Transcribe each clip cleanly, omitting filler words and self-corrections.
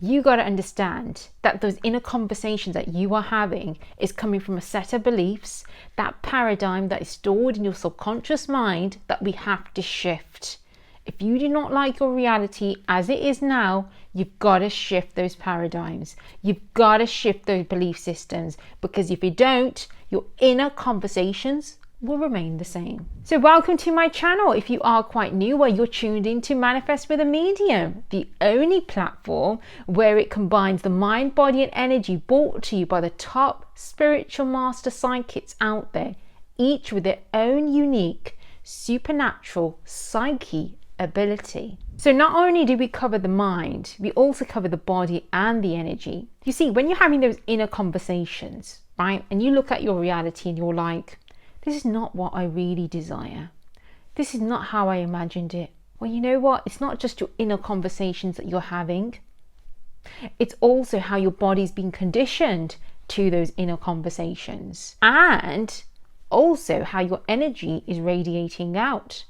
You got to understand that those inner conversations that you are having is coming from a set of beliefs, that paradigm that is stored in your subconscious mind that we have to shift. If you do not like your reality as it is now, you've got to shift those paradigms. You've got to shift those belief systems, because if you don't, your inner conversations will remain the same. So welcome to my channel. If you are quite new, where you're tuned in to Manifest with a Medium, the only platform where it combines the mind, body and energy brought to you by the top spiritual master psychics out there, each with their own unique supernatural psyche ability. So not only do we cover the mind, we also cover the body and the energy. You see, when you're having those inner conversations, right, and you look at your reality and you're like, this is not what I really desire. This is not how I imagined it. Well, you know what? It's not just your inner conversations that you're having. It's also how your body's been conditioned to those inner conversations, and also how your energy is radiating out.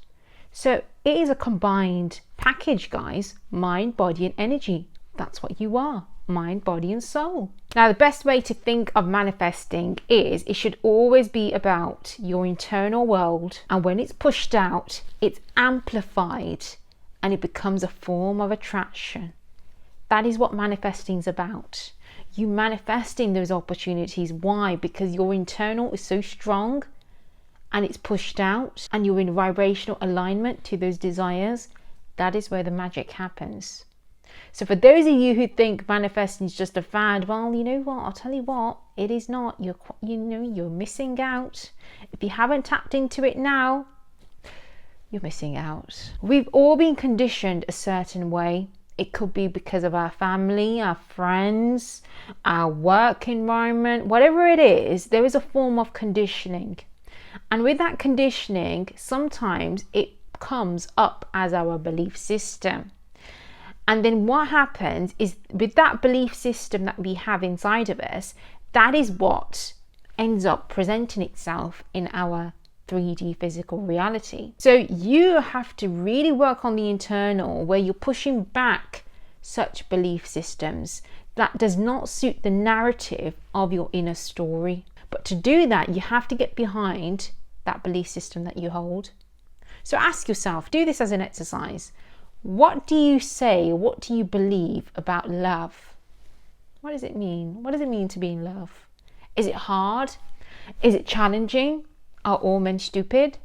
So it is a combined package, guys. Mind, body and energy. That's what you are. Mind, body and soul. Now, the best way to think of manifesting is it should always be about your internal world, and when it's pushed out, it's amplified and it becomes a form of attraction. That is what manifesting is about. You manifesting those opportunities. Why? Because your internal is so strong and it's pushed out and you're in vibrational alignment to those desires. That is where the magic happens. So for those of you who think manifesting is just a fad, well, you know what? I'll tell you what, it is not. You're missing out. If you haven't tapped into it now, you're missing out. We've all been conditioned a certain way. It could be because of our family, our friends, our work environment, whatever it is, there is a form of conditioning. And with that conditioning, sometimes it comes up as our belief system. And then what happens is, with that belief system that we have inside of us, that is what ends up presenting itself in our 3D physical reality. So you have to really work on the internal, where you're pushing back such belief systems that does not suit the narrative of your inner story. But to do that, you have to get behind that belief system that you hold. So ask yourself, do this as an exercise. What do you say, what do you believe about love? What does it mean? What does it mean to be in love? Is it hard? Is it challenging? Are all men stupid?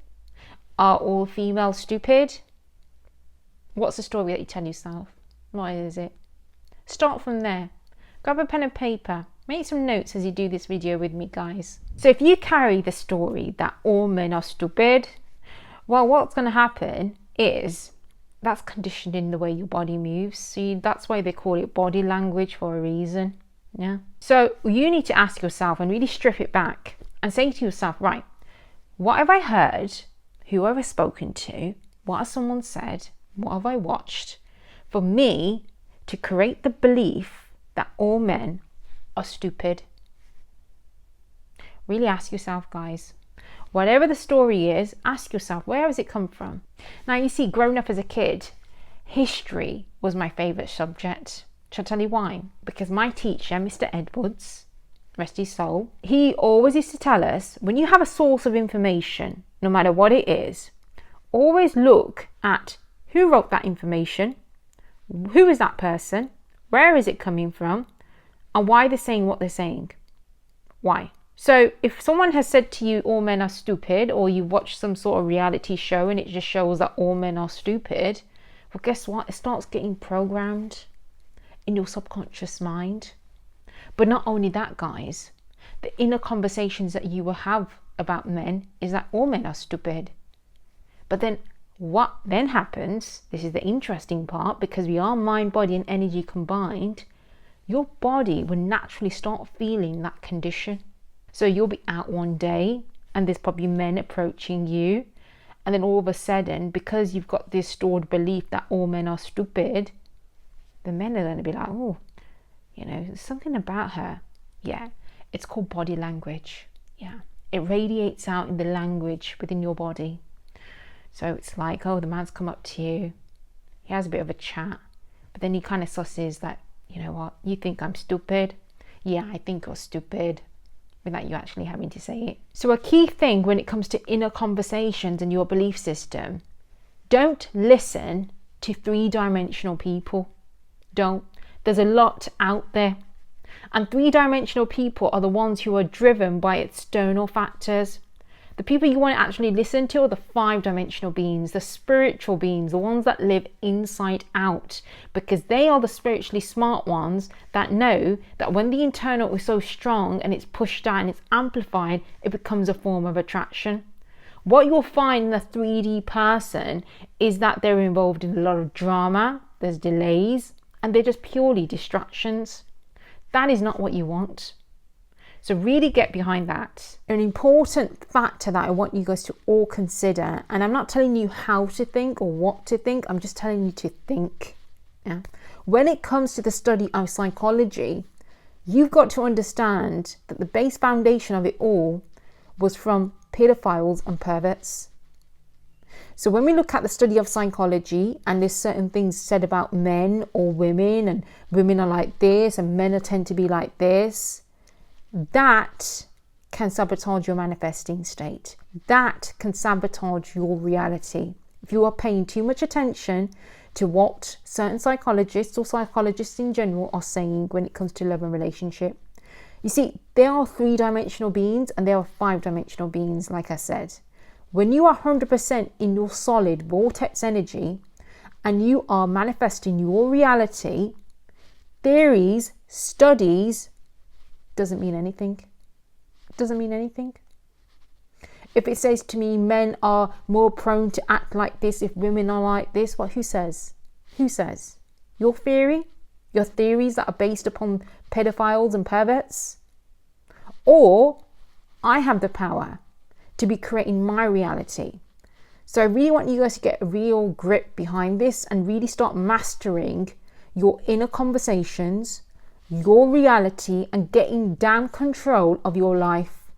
Are all females stupid? What's the story that you tell yourself? What is it? Start from there. Grab a pen and paper. Make some notes as you do this video with me, guys. So if you carry the story that all men are stupid, well, what's going to happen is that's conditioned in the way your body moves. See, that's why they call it body language for a reason. Yeah. So you need to ask yourself and really strip it back and say to yourself, right, what have I heard? Who have I spoken to? What has someone said? What have I watched? For me to create the belief that all men are stupid. Really ask yourself, guys. Whatever the story is, ask yourself, where has it come from? Now, you see, growing up as a kid, history was my favourite subject. Shall I tell you why? Because my teacher, Mr. Edwards, rest his soul, he always used to tell us, when you have a source of information, no matter what it is, always look at who wrote that information, who is that person, where is it coming from, and why they're saying what they're saying. Why? So if someone has said to you, all men are stupid, or you watch some sort of reality show and it just shows that all men are stupid, well, guess what? It starts getting programmed in your subconscious mind. But not only that, guys, the inner conversations that you will have about men is that all men are stupid. But then what then happens, this is the interesting part, because we are mind, body and energy combined, your body will naturally start feeling that condition. So you'll be out one day and there's probably men approaching you, and then all of a sudden, because you've got this stored belief that all men are stupid, the men are going to be like, oh, there's something about her. Yeah, it's called body language. Yeah, it radiates out in the language within your body. So it's like, oh, the man's come up to you, he has a bit of a chat, but then he kind of susses that You know what? You think I'm stupid? Yeah, I think you're stupid, without you actually having to say it. So a key thing when it comes to inner conversations and your belief system, don't listen to three-dimensional people. Don't. There's a lot out there. And three-dimensional people are the ones who are driven by external factors. The people you want to actually listen to are the five-dimensional beings, the spiritual beings, the ones that live inside out, because they are the spiritually smart ones that know that when the internal is so strong and it's pushed out and it's amplified, it becomes a form of attraction. What you'll find in a 3D person is that they're involved in a lot of drama, there's delays, and they're just purely distractions. That is not what you want. So really get behind that. An important factor that I want you guys to all consider, and I'm not telling you how to think or what to think, I'm just telling you to think. Yeah? When it comes to the study of psychology, you've got to understand that the base foundation of it all was from pedophiles and perverts. So when we look at the study of psychology and there's certain things said about men or women, and women are like this and men tend to be like this, that can sabotage your manifesting state. That can sabotage your reality. If you are paying too much attention to what certain psychologists or psychologists in general are saying when it comes to love and relationship. You see, there are three-dimensional beings and there are five-dimensional beings, like I said. When you are 100% in your solid vortex energy and you are manifesting your reality, theories, studies, doesn't mean anything. Doesn't mean anything. If it says to me men are more prone to act like this if women are like this, well, who says? Who says? Your theory? Your theories that are based upon pedophiles and perverts? Or I have the power to be creating my reality. So I really want you guys to get a real grip behind this and really start mastering your inner conversations, your reality, and getting damn control of your life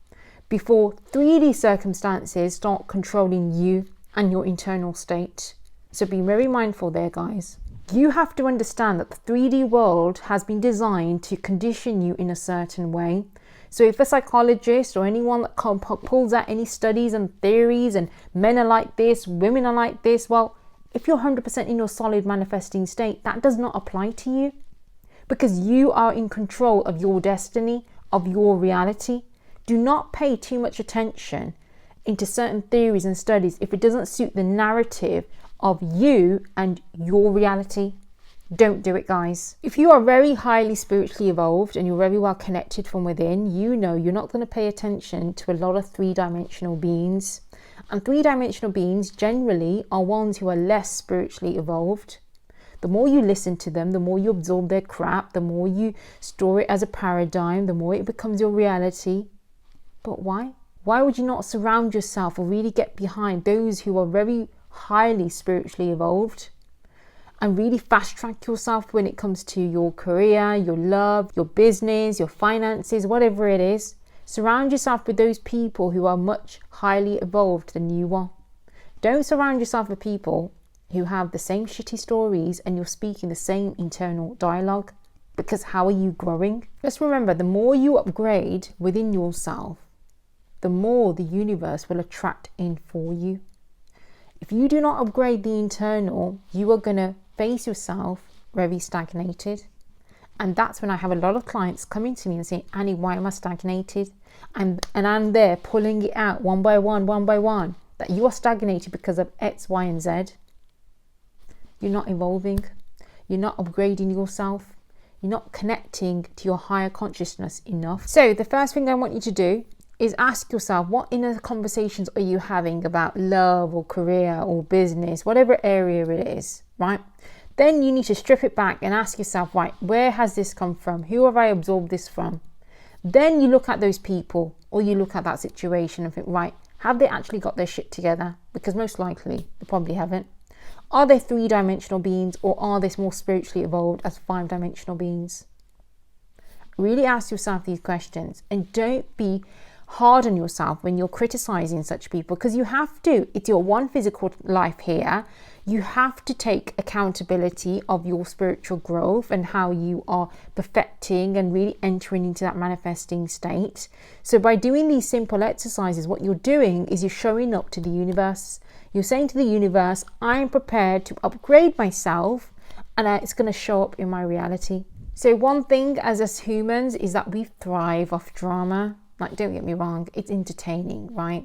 before 3D circumstances start controlling you and your internal state. So be very mindful there, guys. You have to understand that the 3D world has been designed to condition you in a certain way. So if a psychologist or anyone that pulls out any studies and theories and men are like this, women are like this, well, if you're 100% in your solid manifesting state, that does not apply to you. Because you are in control of your destiny, of your reality. Do not pay too much attention into certain theories and studies if it doesn't suit the narrative of you and your reality. Don't do it, guys. If you are very highly spiritually evolved and you're very well connected from within, you know you're not going to pay attention to a lot of three-dimensional beings. And three-dimensional beings generally are ones who are less spiritually evolved. The more you listen to them, the more you absorb their crap, the more you store it as a paradigm, the more it becomes your reality. But why? Why would you not surround yourself or really get behind those who are very highly spiritually evolved and really fast track yourself when it comes to your career, your love, your business, your finances, whatever it is? Surround yourself with those people who are much highly evolved than you are. Don't surround yourself with people who have the same shitty stories and you're speaking the same internal dialogue, because how are you growing? Just remember, the more you upgrade within yourself, the more the universe will attract in for you. If you do not upgrade the internal, you are going to face yourself very stagnated. And that's when I have a lot of clients coming to me and saying, Annie, why am I stagnated? And I'm there pulling it out one by one, that you are stagnated because of X, Y, and Z. You're not evolving. You're not upgrading yourself. You're not connecting to your higher consciousness enough. So the first thing I want you to do is ask yourself, what inner conversations are you having about love or career or business, whatever area it is, right? Then you need to strip it back and ask yourself, right, where has this come from? Who have I absorbed this from? Then you look at those people or you look at that situation and think, right, have they actually got their shit together? Because most likely they probably haven't. Are they three-dimensional beings or are they more spiritually evolved as five-dimensional beings? Really ask yourself these questions and don't be hard on yourself when you're criticizing such people, because you have to. It's your one physical life here. You have to take accountability of your spiritual growth and how you are perfecting and really entering into that manifesting state. So by doing these simple exercises, what you're doing is you're showing up to the universe. You're saying to the universe, I am prepared to upgrade myself, and it's going to show up in my reality. So one thing as us humans is that we thrive off drama. Like, don't get me wrong, it's entertaining, right?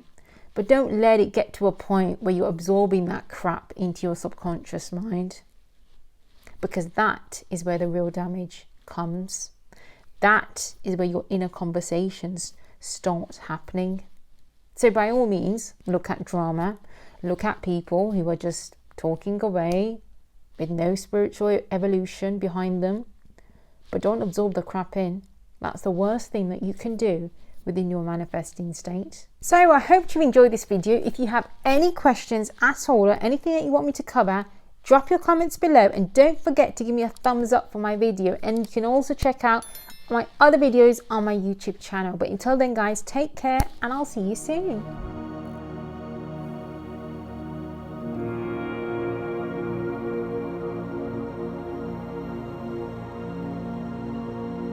But don't let it get to a point where you're absorbing that crap into your subconscious mind, because that is where the real damage comes. That is where your inner conversations start happening. So by all means, look at drama, look at people who are just talking away with no spiritual evolution behind them, but don't absorb the crap in. That's the worst thing that you can do within your manifesting state. So I hope you enjoyed this video. If you have any questions at all or anything that you want me to cover, drop your comments below, and don't forget to give me a thumbs up for my video. And you can also check out my other videos on my YouTube channel. But until then guys, take care, and I'll see you soon.